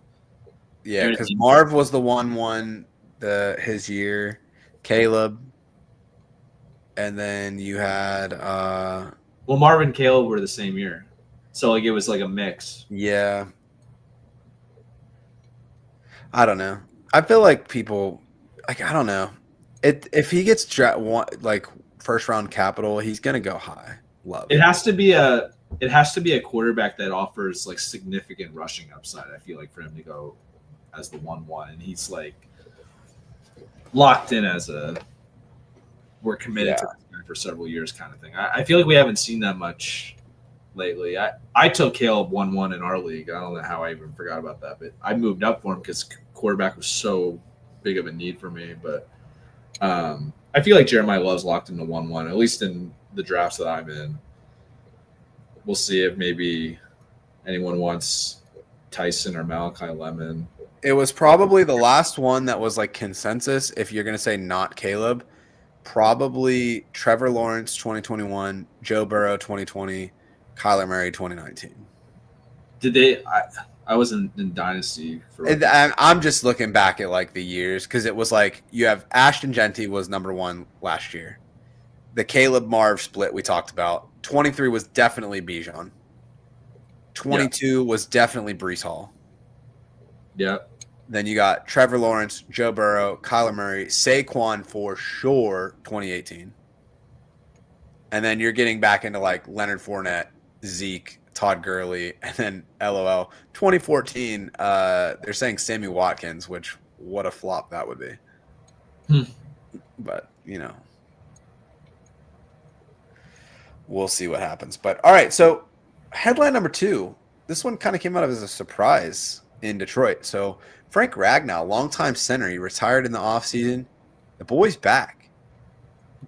Yeah, because Marv was the 1-1 his year, Caleb, and then you had well, Marv and Caleb were the same year, so like it was like a mix. Yeah, I don't know. I feel like people like I don't know. If he gets like first round capital, he's gonna go high. Love. It has to be a quarterback that offers like significant rushing upside. I feel like for him to go as the 1-1, and he's like locked in as we're committed to this guy for several years kind of thing. I feel like we haven't seen that much lately. I took Caleb 1-1 in our league. I don't know how I even forgot about that, but I moved up for him because quarterback was so big of a need for me. But I feel like Jeremiah Love's locked into 1-1, at least in the drafts that I'm in. We'll see if maybe anyone wants Tyson or Malachi Lemon. It was probably the last one that was like consensus. If you're going to say not Caleb, probably Trevor Lawrence 2021, Joe Burrow 2020, Kyler Murray 2019. Did they? I wasn't in Dynasty. I'm just looking back at like the years because it was like you have Ashton Genty was number 1 last year. The Caleb Marv split we talked about. 23 was definitely Bijan. 22 was definitely Breece Hall. Yep. Then you got Trevor Lawrence, Joe Burrow, Kyler Murray, Saquon for sure 2018. And then you're getting back into like Leonard Fournette, Zeke, Todd Gurley, and then LOL. 2014, they're saying Sammy Watkins, which what a flop that would be. But, you know. we'll see what happens. But all right, so headline number 2. This one kind of came out as a surprise in Detroit. So Frank Ragnow, longtime center, he retired in the offseason. The boy's back.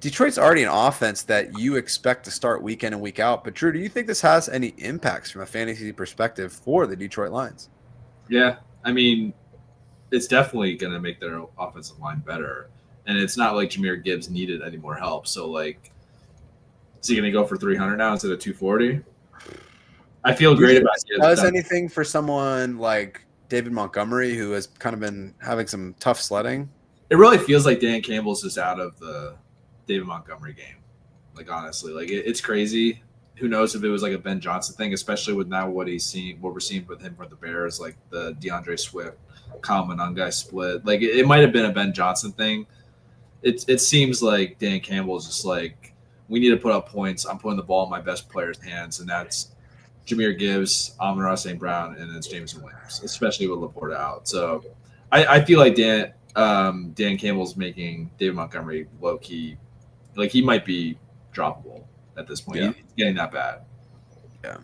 Detroit's already an offense that you expect to start week in and week out. But Drew, do you think this has any impacts from a fantasy perspective for the Detroit Lions? Yeah, I mean, it's definitely going to make their offensive line better. And it's not like Jahmyr Gibbs needed any more help. So, like, is he going to go for 300 now instead of 240? I feel great about Gibbs. Does anything for someone like David Montgomery, who has kind of been having some tough sledding? It really feels like Dan Campbell's just out of the David Montgomery game. Like, honestly, like it's crazy. Who knows if it was like a Ben Johnson thing, especially with now what we're seeing with him for the Bears, like the DeAndre Swift, Kyle Monangai split. Like it might have been a Ben Johnson thing. It seems like Dan Campbell is just like, we need to put up points. I'm putting the ball in my best player's hands, and that's Jahmyr Gibbs, Amon-Ra St. Brown, and then it's Jameson Williams, especially with Laporta out. So I feel like Dan Campbell's making David Montgomery low key, like he might be droppable at this point. Yeah. He's getting that bad. Yeah.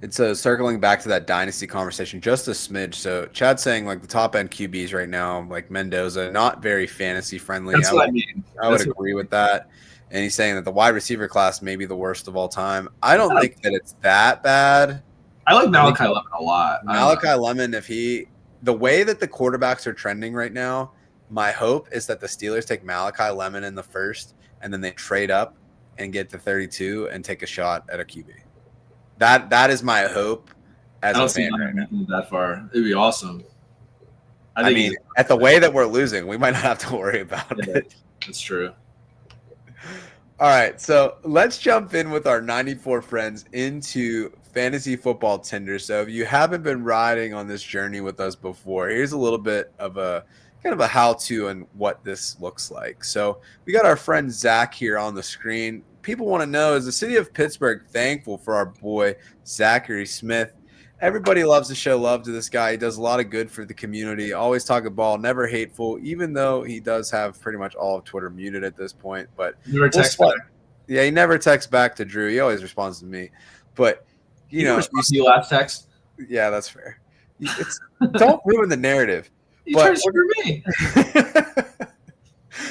It's circling back to that dynasty conversation just a smidge. So Chad's saying like the top end QBs right now, like Mendoza, not very fantasy friendly. That's what I mean. I would agree with that. And he's saying that the wide receiver class may be the worst of all time. I don't think that it's that bad. I like Malachi Lemon a lot. Malachi Lemon, the way that the quarterbacks are trending right now, my hope is that the Steelers take Malachi Lemon in the first, and then they trade up and get to 32 and take a shot at a QB. That is my hope as a fan right now. That far, it'd be awesome. I mean, at the way that we're losing, we might not have to worry about it. That's true. All right, so let's jump in with our 94 friends into fantasy football Tinders. So if you haven't been riding on this journey with us before, here's a little bit of a kind of a how-to and what this looks like. So we got our friend Zach here on the screen. People want to know, is the city of Pittsburgh thankful for our boy Zachary Smith? Everybody loves to show love to this guy. He does a lot of good for the community. Always talking ball, never hateful, even though he does have pretty much all of Twitter muted at this point. But never text back. Yeah, he never texts back to Drew. He always responds to me. But, you know. You last text? Yeah, that's fair. Don't ruin the narrative. You tried to screw me.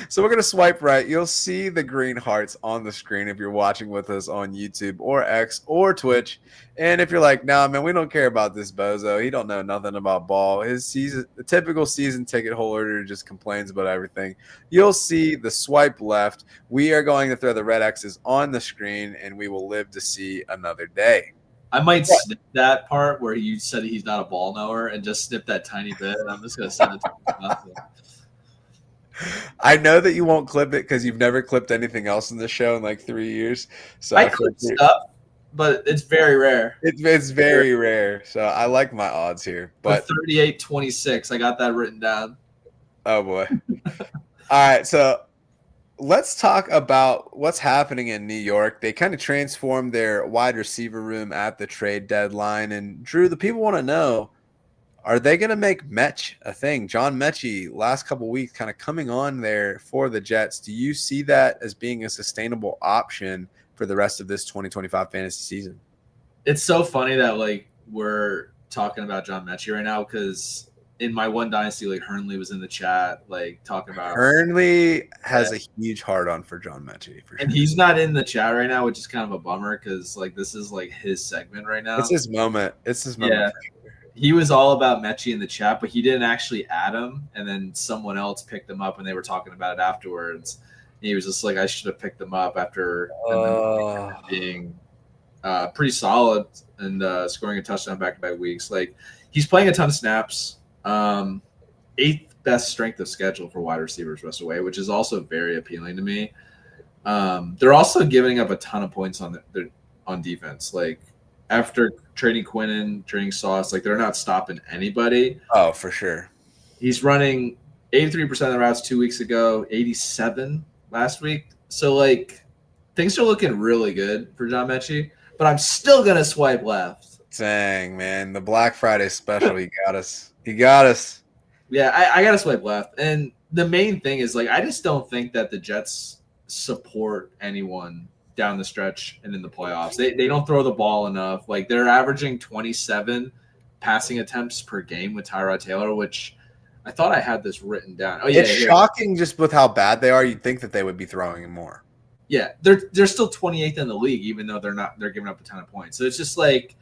So we're going to swipe right. You'll see the green hearts on the screen if you're watching with us on YouTube or X or Twitch. And if you're like, nah, man, we don't care about this bozo. He don't know nothing about ball. The typical season ticket holder just complains about everything. You'll see the swipe left. We are going to throw the red X's on the screen, and we will live to see another day. I might snip that part where you said he's not a ball knower and just snip that tiny bit. And I'm just going to send it to him. I know that you won't clip it because you've never clipped anything else in the show in like 3 years. So I clip stuff, but it's very rare. It's very rare. So I like my odds here. But 38-26, I got that written down. Oh boy. All right, so let's talk about what's happening in New York. They kind of transformed their wide receiver room at the trade deadline. And Drew, the people want to know, are they going to make Metch a thing? John Metchie, last couple of weeks, kind of coming on there for the Jets. Do you see that as being a sustainable option for the rest of this 2025 fantasy season? It's so funny that like we're talking about John Metchie right now because in my one dynasty, like Hernley was in the chat, like talking about Hernley has a huge hard on for John Metchie, for sure. And he's not in the chat right now, which is kind of a bummer because like this is like his segment right now. It's his moment. Yeah. He was all about Metchie in the chat, but he didn't actually add him. And then someone else picked him up, and they were talking about it afterwards. And he was just like, I should have picked him up after being pretty solid and scoring a touchdown back-to-back weeks. Like, he's playing a ton of snaps. 8th best strength of schedule for wide receivers rest away, which is also very appealing to me. They're also giving up a ton of points on defense. Like, after trading Quinnen, trading Sauce, like they're not stopping anybody. Oh, for sure. He's running 83% of the routes 2 weeks ago, 87 last week. So like things are looking really good for John Metchie, but I'm still gonna swipe left. Dang, man, the Black Friday special, he got us. He got us. Yeah, I gotta swipe left. And the main thing is like I just don't think that the Jets support anyone down the stretch and in the playoffs. They don't throw the ball enough. Like they're averaging 27 passing attempts per game with Tyrod Taylor, which I thought I had this written down. Oh yeah, it's shocking just with how bad they are. You'd think that they would be throwing more. Yeah, they're still 28th in the league, even though they're giving up a ton of points. So it's just like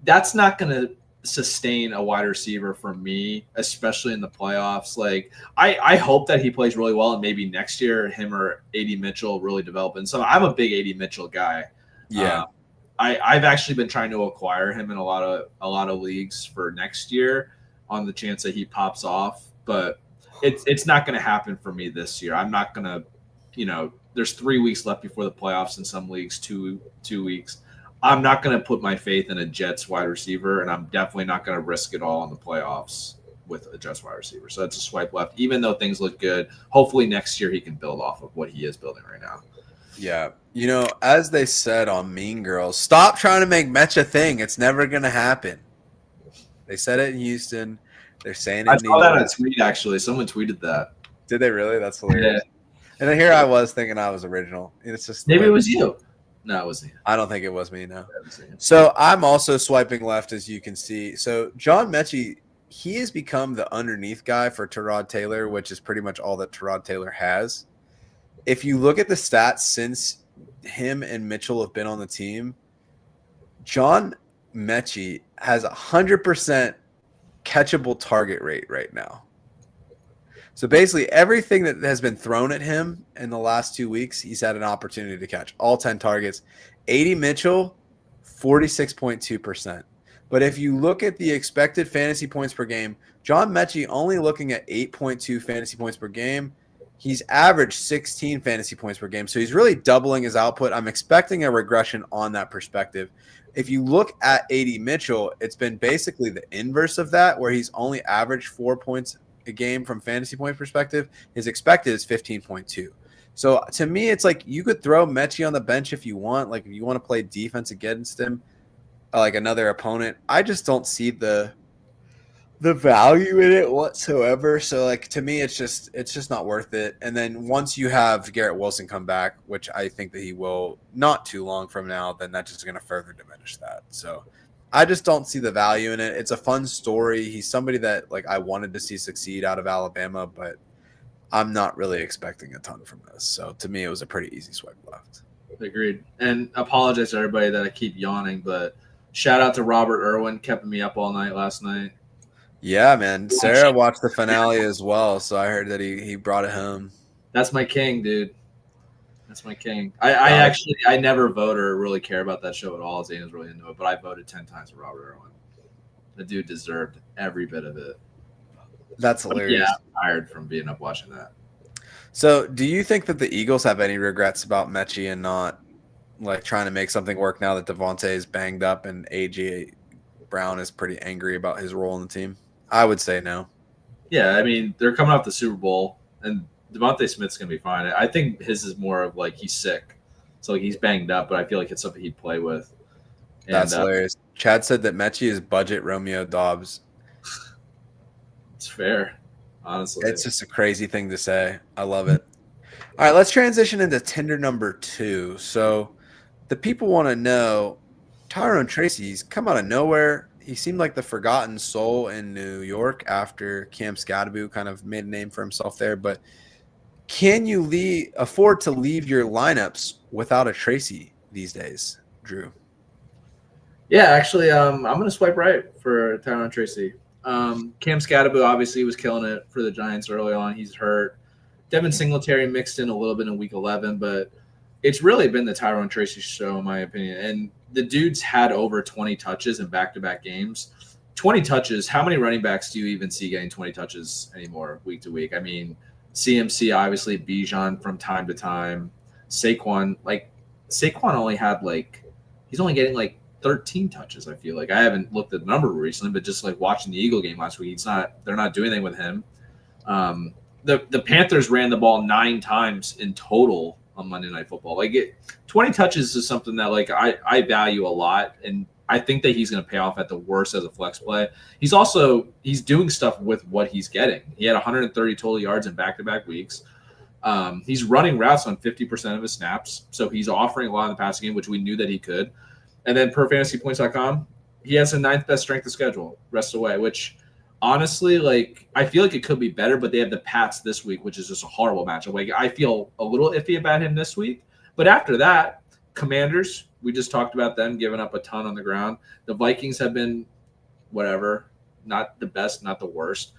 that's not going to sustain a wide receiver for me, especially in the playoffs. Like I hope that he plays really well, and maybe next year him or AD Mitchell really develop. And so I'm a big AD Mitchell guy. Yeah, I've actually been trying to acquire him in a lot of leagues for next year on the chance that he pops off, but it's not going to happen for me this year. I'm not going to, there's 3 weeks left before the playoffs in some leagues, two weeks. I'm not going to put my faith in a Jets wide receiver, and I'm definitely not going to risk it all in the playoffs with a Jets wide receiver. So that's a swipe left, even though things look good. Hopefully next year he can build off of what he is building right now. Yeah. As they said on Mean Girls, stop trying to make Metch a thing. It's never going to happen. They said it in Houston. They're saying it I in saw that in a tweet, actually. Someone tweeted that. Did they really? That's hilarious. Yeah. And then here I was thinking I was original. It's just maybe it was you. No, it wasn't you. I don't think it was me, no. So I'm also swiping left, as you can see. So John Metchie, he has become the underneath guy for Tyrod Taylor, which is pretty much all that Tyrod Taylor has. If you look at the stats since him and Mitchell have been on the team, John Metchie has 100% catchable target rate right now. So basically everything that has been thrown at him in the last 2 weeks, he's had an opportunity to catch all 10 targets. AD Mitchell, 46.2%. But if you look at the expected fantasy points per game, John Metchie only looking at 8.2 fantasy points per game. He's averaged 16 fantasy points per game. So he's really doubling his output. I'm expecting a regression on that perspective. If you look at AD Mitchell, it's been basically the inverse of that, where he's only averaged 4 points a game from fantasy point perspective. His expected is 15.2. So to me, it's like you could throw Metchie on the bench if you want. Like if you want to play defense against him, like another opponent, I just don't see the value in it whatsoever. So like to me, it's just not worth it. And then once you have Garrett Wilson come back, which I think that he will not too long from now, then that's just going to further diminish that. So I just don't see the value in it. It's a fun story. He's somebody that like I wanted to see succeed out of Alabama, but I'm not really expecting a ton from this. So to me, it was a pretty easy swipe left. Agreed. And apologize to everybody that I keep yawning, but shout out to Robert Irwin, kept me up all night last night. Yeah, man. Sarah watched the finale as well, so I heard that he brought it home. That's my king, dude. That's my king. I never vote or really care about that show at all. Zane is really into it, but I voted 10 times for Robert Irwin. The dude deserved every bit of it. That's hilarious. Yeah, I'm tired from being up watching that. So do you think that the Eagles have any regrets about Metchie and not like trying to make something work now that Devontae is banged up and A.J. Brown is pretty angry about his role in the team? I would say no. Yeah, I mean, they're coming off the Super Bowl, and Devontae Smith's going to be fine. I think his is more of like he's sick. So like he's banged up, but I feel like it's something he'd play with. And, that's hilarious. Chad said that Metchie is budget Romeo Dobbs. It's fair, honestly. It's just a crazy thing to say. I love it. All right, let's transition into Tinder number 2. So the people want to know, Tyrone Tracy's come out of nowhere. He seemed like the forgotten soul in New York after Cam Scadaboo kind of made a name for himself there. But can you afford to leave your lineups without a Tracy these days, Drew? Yeah, actually, I'm going to swipe right for Tyrone Tracy. Cam Scadaboo obviously was killing it for the Giants early on. He's hurt. Devin Singletary mixed in a little bit in Week 11, but it's really been the Tyrone Tracy show, in my opinion. And the dude's had over 20 touches in back-to-back games. 20 touches, how many running backs do you even see getting 20 touches anymore week to week? I mean, CMC, obviously, Bijan from time to time. Saquon only had he's only getting 13 touches, I feel like. I haven't looked at the number recently, but just watching the Eagle game last week, they're not doing anything with him. The Panthers ran the ball 9 times in total on Monday Night Football. 20 touches is something that I value a lot, and I think that he's going to pay off at the worst as a flex play. He's doing stuff with what he's getting. He had 130 total yards in back-to-back weeks. He's running routes on 50% of his snaps, so he's offering a lot in the passing game, which we knew that he could. And then per fantasypoints.com, he has the 9th best strength of schedule rest away, which honestly, like, I feel like it could be better, but they have the Pats this week, which is just a horrible matchup. Like, I feel a little iffy about him this week. But after that, Commanders, we just talked about them giving up a ton on the ground. The Vikings have been whatever, not the best, not the worst.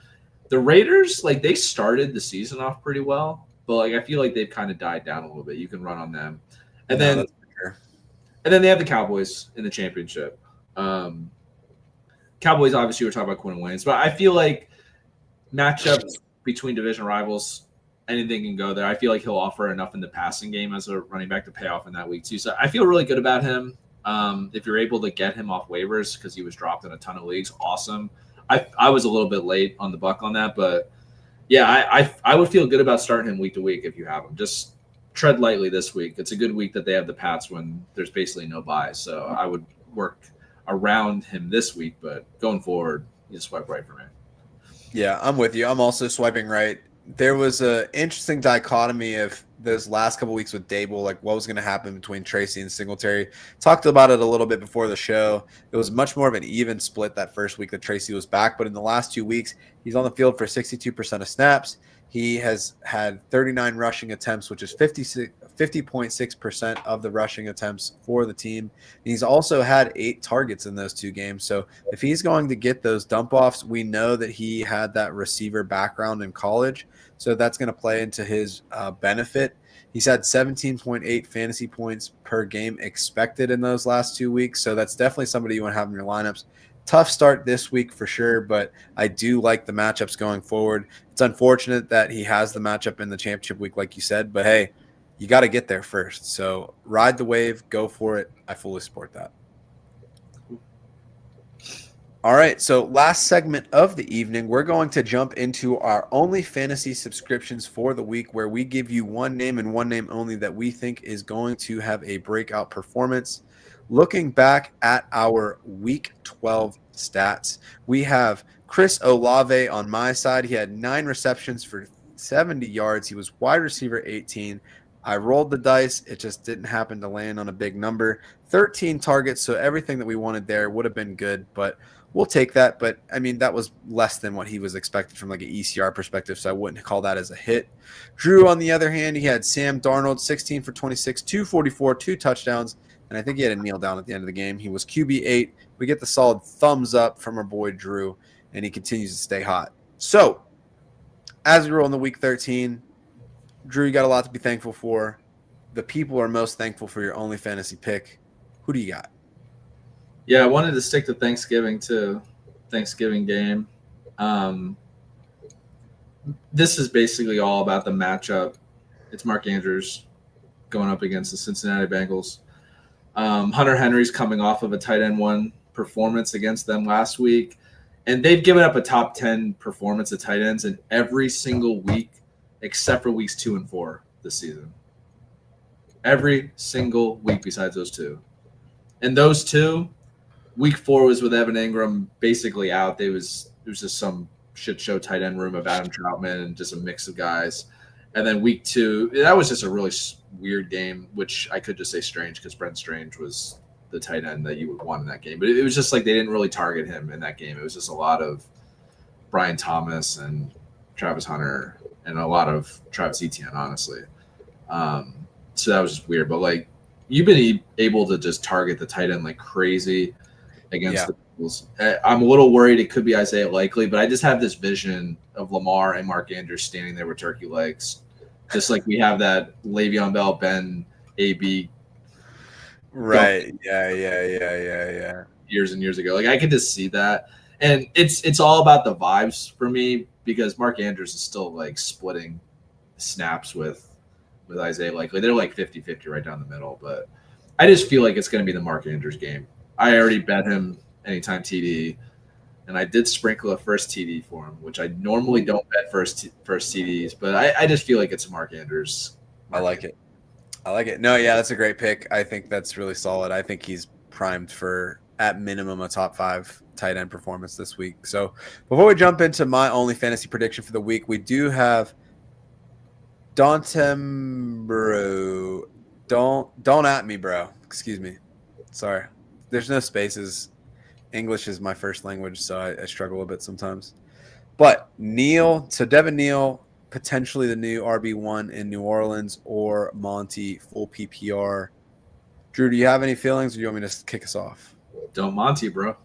The Raiders, like, they started the season off pretty well, but like I feel like they've kind of died down a little bit. You can run on them. And then they have the Cowboys in the championship. Cowboys, obviously, we're talking about Quinn Williams, but I feel like matchups between division rivals, anything can go there. I feel like he'll offer enough in the passing game as a running back to pay off in that week too. So I feel really good about him. If you're able to get him off waivers because he was dropped in a ton of leagues, awesome. I was a little bit late on the buck on that, but yeah, I would feel good about starting him week to week if you have him. Just tread lightly this week. It's a good week that they have the Pats when there's basically no bye. So I would work around him this week, but going forward, you swipe right for me. Yeah, I'm with you. I'm also swiping right. There was an interesting dichotomy of those last couple weeks with Dable, like what was going to happen between Tracy and Singletary. Talked about it a little bit before the show. It was much more of an even split that first week that Tracy was back, but in the last 2 weeks, he's on the field for 62% of snaps. He has had 39 rushing attempts, which is 50.6% of the rushing attempts for the team. And he's also had 8 targets in those 2 games. So if he's going to get those dump offs, we know that he had that receiver background in college. So that's going to play into his benefit. He's had 17.8 fantasy points per game expected in those last 2 weeks. So that's definitely somebody you want to have in your lineups. Tough start this week for sure, but I do like the matchups going forward. It's unfortunate that he has the matchup in the championship week, like you said, but hey, you got to get there first. So ride the wave, go for it. I fully support that. All right, so last segment of the evening, we're going to jump into our OnlyFantasy subscriptions for the week, where we give you one name and one name only that we think is going to have a breakout performance. Looking back at our Week 12 stats, we have Chris Olave on my side. He had 9 receptions for 70 yards. He was wide receiver 18. I rolled the dice. It just didn't happen to land on a big number. 13 targets, so everything that we wanted there would have been good, but we'll take that. But, I mean, that was less than what he was expected from like an ECR perspective, so I wouldn't call that as a hit. Drew, on the other hand, he had Sam Darnold, 16 for 26, 244, 2 touchdowns, and I think he had a kneel down at the end of the game. He was QB8. We get the solid thumbs up from our boy Drew, and he continues to stay hot. So, as we roll into Week 13, Drew, you got a lot to be thankful for. The people are most thankful for your OnlyFantasy pick. Who do you got? Yeah, I wanted to stick to Thanksgiving too. Thanksgiving game. This is basically all about the matchup. It's Mark Andrews going up against the Cincinnati Bengals. Hunter Henry's coming off of a tight end 1 performance against them last week, and they've given up a top 10 performance of tight ends in every single week except for weeks 2 and 4 this season. Every single week besides those 2. And those 2, week 4 was with Evan Ingram basically out. It was just some shit show tight end room of Adam Troutman and just a mix of guys. And then week 2, that was just a really weird game, which I could just say strange because Brent Strange was the tight end that you would want in that game. But it was just like they didn't really target him in that game. It was just a lot of Brian Thomas and Travis Hunter and a lot of Travis Etienne, honestly. So that was just weird. But, like, you've been able to just target the tight end like crazy against the Eagles. I'm a little worried it could be Isaiah Likely, but I just have this vision of Lamar and Mark Andrews standing there with turkey legs, just like we have that Le'Veon Bell, Ben, AB. Right. Yeah. Years and years ago. Like, I could just see that. And it's all about the vibes for me because Mark Andrews is still, like, splitting snaps with Isaiah Likely. They're like 50-50 right down the middle, but I just feel like it's going to be the Mark Andrews game. I already bet him anytime TD, and I did sprinkle a first TD for him, which I normally don't bet first TDs, but I just feel like it's Mark Andrews. I like it. No, yeah, that's a great pick. I think that's really solid. I think he's primed for, at minimum, a top 5 tight end performance this week. So before we jump into my only fantasy prediction for the week, we do have Dontembro. Don't at me, bro. Excuse me. Sorry. There's no spaces. English is my first language, so I struggle a bit sometimes. But Neal, so Devin Neal, potentially the new RB1 in New Orleans, or Monty, full PPR. Drew, do you have any feelings, or do you want me to kick us off? Don't Monty, bro.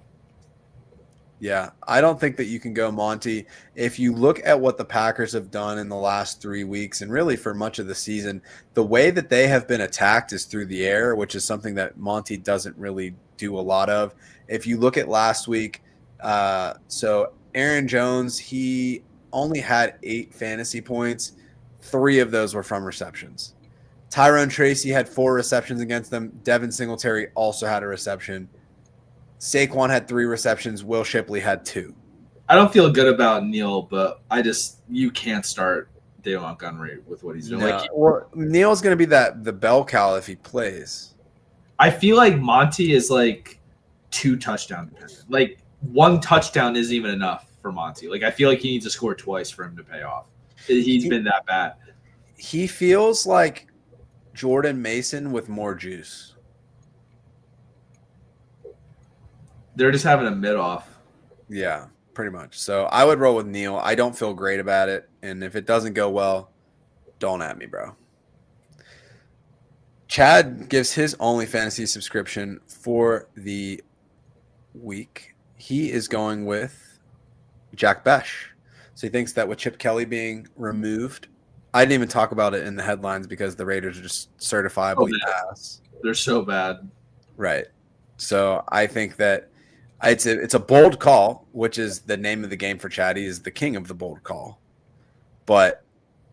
Yeah, I don't think that you can go Monty. If you look at what the Packers have done in the last 3 weeks and really for much of the season, the way that they have been attacked is through the air, which is something that Monty doesn't really do a lot of. If you look at last week, so Aaron Jones, he only had 8 fantasy points. 3 of those were from receptions. Tyrone Tracy had 4 receptions against them. Devin Singletary also had a reception. Saquon had 3 receptions. Will Shipley had 2. I don't feel good about Neal, but you can't start David Montgomery with what he's doing. No. Well, Neal's going to be the bell cow if he plays. I feel like Monty is like 2 touchdown dependent. Like 1 touchdown isn't even enough for Monty. Like I feel like he needs to score twice for him to pay off. He's been that bad. He feels like Jordan Mason with more juice. They're just having a mid-off. Yeah, pretty much. So I would roll with Neal. I don't feel great about it. And if it doesn't go well, don't at me, bro. Chad gives his OnlyFantasy subscription for the week. He is going with Jack Besh. So he thinks that with Chip Kelly being removed, I didn't even talk about it in the headlines because the Raiders are just certifiably ass. They're so bad. Right. So I think that it's a bold call, which is the name of the game for Chad. He is the king of the bold call. But,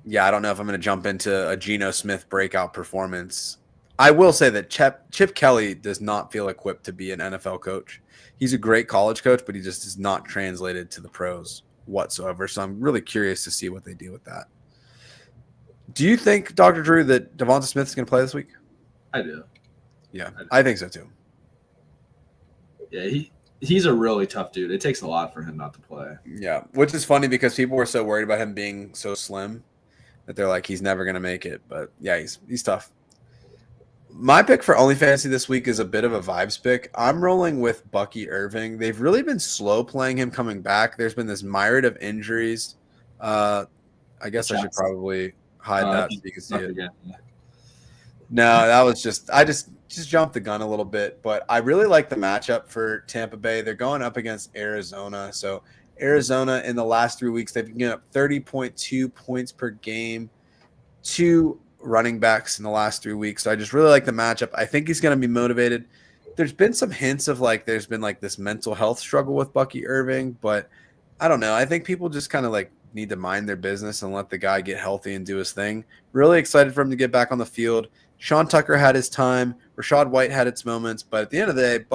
yeah, I don't know if I'm going to jump into a Geno Smith breakout performance. I will say that Chip Kelly does not feel equipped to be an NFL coach. He's a great college coach, but he just is not translated to the pros whatsoever. So I'm really curious to see what they do with that. Do you think, Dr. Drew, that Devonta Smith is going to play this week? I do. Yeah, I think so too. Yeah, he's a really tough dude. It takes a lot for him not to play. Yeah, which is funny because people were so worried about him being so slim that they're like, he's never going to make it. But, yeah, he's tough. My pick for OnlyFantasy this week is a bit of a vibes pick. I'm rolling with Bucky Irving. They've really been slow playing him coming back. There's been this myriad of injuries. I guess I should probably hide that so you can see it. Again. No, that was I just jumped the gun a little bit, but I really like the matchup for Tampa Bay. They're going up against Arizona. So Arizona in the last 3 weeks, they've given up 30.2 points per game to running backs in the last 3 weeks. So I just really like the matchup. I think he's going to be motivated. There's been some hints of there's been this mental health struggle with Bucky Irving, but I don't know. I think people just kind of need to mind their business and let the guy get healthy and do his thing. Really excited for him to get back on the field. Sean Tucker had his time. Rashad White had its moments. But at the end of the day,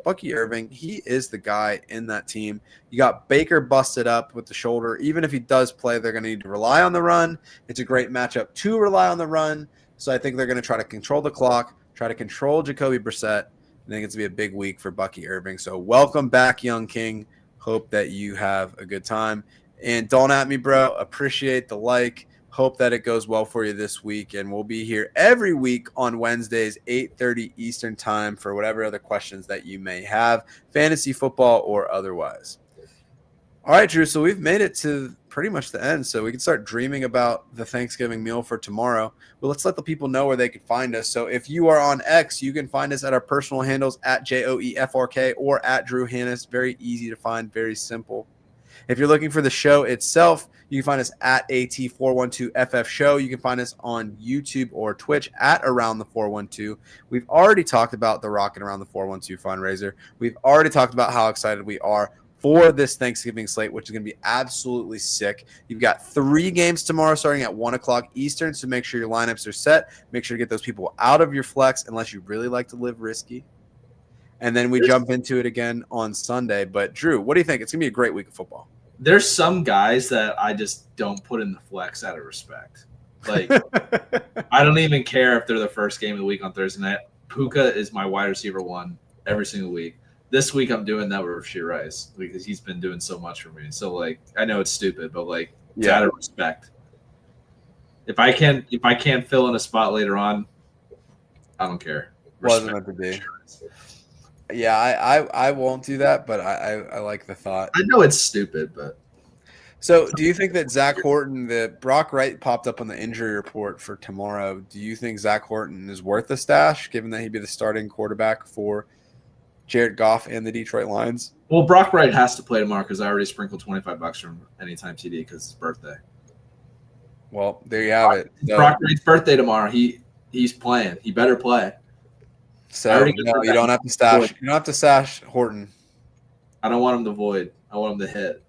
Bucky Irving, he is the guy in that team. You got Baker busted up with the shoulder. Even if he does play, they're going to need to rely on the run. It's a great matchup to rely on the run. So I think they're going to try to control the clock, try to control Jacoby Brissett. I think it's going to be a big week for Bucky Irving. So welcome back, young king. Hope that you have a good time. And don't at me, bro. Appreciate the like. Hope that it goes well for you this week. And we'll be here every week on Wednesdays, 8:30 Eastern time for whatever other questions that you may have, fantasy football or otherwise. All right, Drew. So we've made it to pretty much the end. So we can start dreaming about the Thanksgiving meal for tomorrow. Well, let's let the people know where they can find us. So if you are on X, you can find us at our personal handles at JOEFRK or at Drew Hannes. Very easy to find, very simple. If you're looking for the show itself, you can find us at AT412FF Show. You can find us on YouTube or Twitch at Around the 412. We've already talked about the Rockin' Around the 412 fundraiser. We've already talked about how excited we are for this Thanksgiving slate, which is going to be absolutely sick. You've got 3 games tomorrow starting at 1 o'clock Eastern, so make sure your lineups are set. Make sure to get those people out of your flex unless you really like to live risky. And then we jump into it again on Sunday. But, Drew, what do you think? It's going to be a great week of football. There's some guys that I just don't put in the flex out of respect. I don't even care if they're the first game of the week on Thursday night. Puka is my wide receiver 1 every single week. This week I'm doing that with Rashee Rice because he's been doing so much for me. So, I know it's stupid, but, out of respect. If I can't fill in a spot later on, I don't care. Wasn't meant to be. Yeah, I won't do that, but I like the thought. I know it's stupid, but so do you think that Zach Horton, that Brock Wright popped up on the injury report for tomorrow? Do you think Zach Horton is worth a stash, given that he'd be the starting quarterback for Jared Goff and the Detroit Lions? Well, Brock Wright has to play tomorrow because I already sprinkled $25 from Anytime TD because it's his birthday. Well, there you have it. So, Brock Wright's birthday tomorrow. He's playing. He better play. So no, you don't have to stash. You don't have to stash Horton. I don't want him to void. I want him to hit.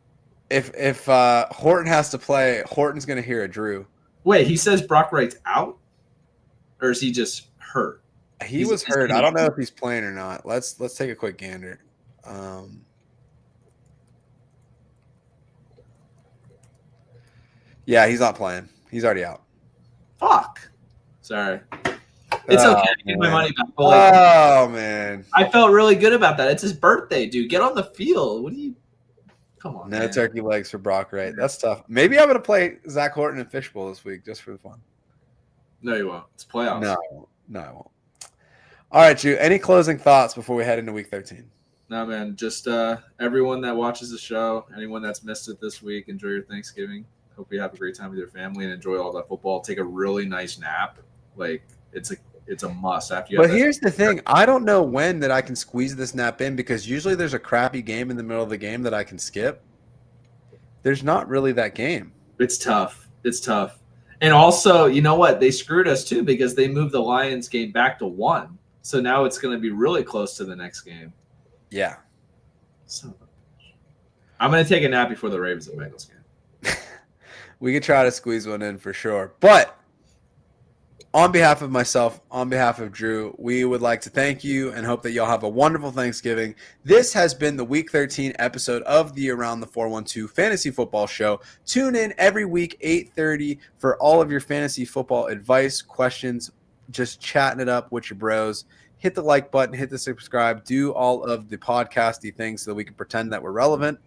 If Horton has to play, Horton's going to hear a Drew. Wait, he says Brock Wright's out, or is he just hurt? He was hurt. I don't know if he's playing or not. Let's take a quick gander. Yeah, he's not playing. He's already out. Fuck. Sorry. It's okay to get my money back. But oh, man. I felt really good about that. It's his birthday, dude. Get on the field. What do you – come on, No man. turkey legs for Brock Wright. That's tough. Maybe I'm going to play Zach Horton and Fishbowl this week just for the fun. No, you won't. It's playoffs. No, I won't. All right, Drew. Any closing thoughts before we head into Week 13? No, man. Just everyone that watches the show, anyone that's missed it this week, enjoy your Thanksgiving. Hope you have a great time with your family and enjoy all that football. Take a really nice nap. Like, it's a must after you. But here's the thing. I don't know when that I can squeeze this nap in because usually there's a crappy game in the middle of the game that I can skip. There's not really that game. It's tough. It's tough. And also, you know what? They screwed us too because they moved the Lions game back to 1. So now it's going to be really close to the next game. Yeah. So I'm going to take a nap before the Ravens and Bengals game. We could try to squeeze one in for sure. But on behalf of myself, on behalf of Drew, we would like to thank you and hope that y'all have a wonderful Thanksgiving. This has been the Week 13 episode of the Around the 412 Fantasy Football Show. Tune in every week, 8:30, for all of your fantasy football advice, questions, just chatting it up with your bros. Hit the like button, hit the subscribe, do all of the podcasty things so that we can pretend that we're relevant.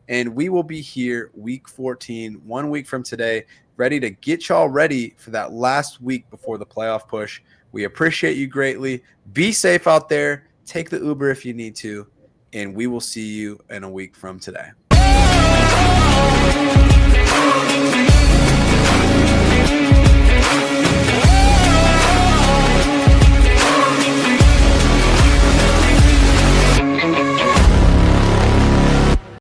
And we will be here Week 14, 1 week from today, ready to get y'all ready for that last week before the playoff push. We appreciate you greatly. Be safe out there. Take the Uber if you need to. And we will see you in a week from today.